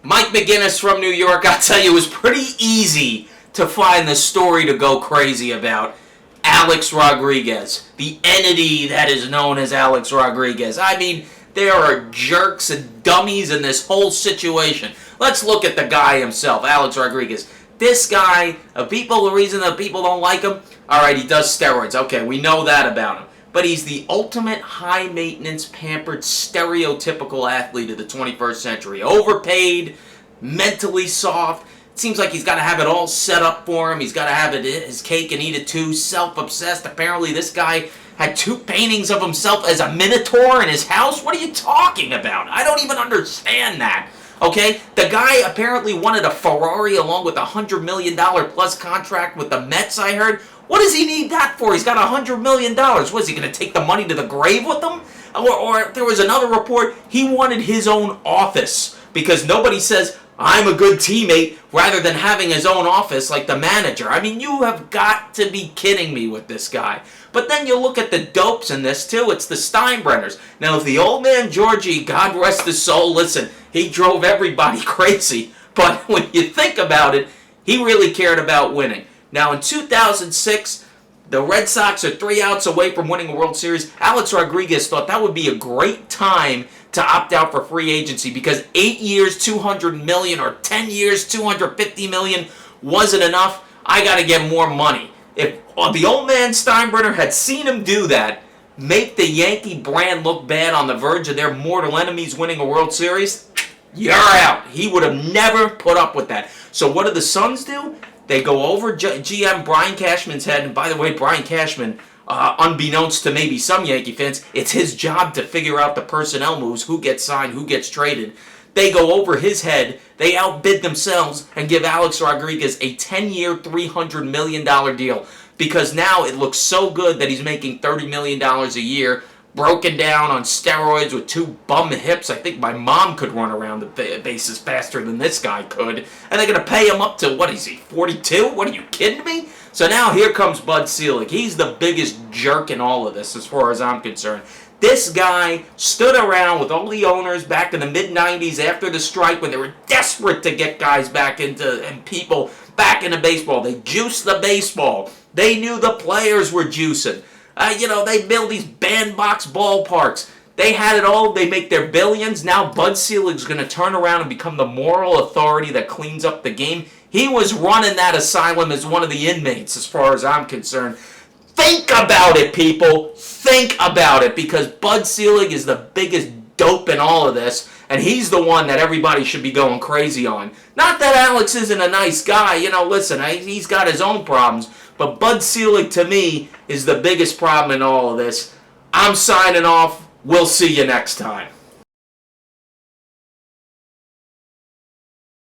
Mike McGinnis from New York, I'll tell you, it was pretty easy to find the story to go crazy about. Alex Rodriguez, the entity that is known as Alex Rodriguez. I mean, there are jerks and dummies in this whole situation. Let's look at the guy himself, Alex Rodriguez. This guy, the reason that people don't like him, alright, he does steroids. Okay, we know that about him. But he's the ultimate high-maintenance, pampered, stereotypical athlete of the 21st century. Overpaid, mentally soft. It seems like he's got to have it all set up for him. He's got to have his cake and eat it too. Self-obsessed. Apparently this guy had 2 paintings of himself as a minotaur in his house. What are you talking about? I don't even understand that. Okay? The guy apparently wanted a Ferrari along with a $100 million plus contract with the Mets, I heard. What does he need that for? He's got $100 million. What, is he going to take the money to the grave with him? Or there was another report, he wanted his own office because nobody says, I'm a good teammate, rather than having his own office like the manager. I mean, you have got to be kidding me with this guy. But then you look at the dopes in this too. It's the Steinbrenners. Now, if the old man Georgie, God rest his soul, listen, he drove everybody crazy. But when you think about it, he really cared about winning. Now, in 2006, the Red Sox are 3 outs away from winning a World Series. Alex Rodriguez thought that would be a great time to opt out for free agency because 8 years, $200 million, or 10 years, $250 million wasn't enough. I got to get more money. If the old man Steinbrenner had seen him do that, make the Yankee brand look bad on the verge of their mortal enemies winning a World Series, you're out. He would have never put up with that. So what do the Suns do? They go over GM Brian Cashman's head, and by the way, Brian Cashman, unbeknownst to maybe some Yankee fans, it's his job to figure out the personnel moves, who gets signed, who gets traded. They go over his head, they outbid themselves, and give Alex Rodriguez a 10-year, $300 million deal. Because now it looks so good that he's making $30 million a year, broken down on steroids with 2 bum hips. I think my mom could run around the bases faster than this guy could. And they're going to pay him up to, what is he, 42? What, are you kidding me? So now here comes Bud Selig. He's the biggest jerk in all of this as far as I'm concerned. This guy stood around with all the owners back in the mid-90s after the strike when they were desperate to get guys back into, and people back into baseball. They juiced the baseball. They knew the players were juicing. They build these bandbox ballparks. They had it all. They make their billions. Now Bud Selig's going to turn around and become the moral authority that cleans up the game. He was running that asylum as one of the inmates, as far as I'm concerned. Think about it, people. Think about it, because Bud Selig is the biggest dope in all of this, and he's the one that everybody should be going crazy on. Not that Alex isn't a nice guy. Listen, he's got his own problems. But Bud Selig, to me, is the biggest problem in all of this. I'm signing off. We'll see you next time.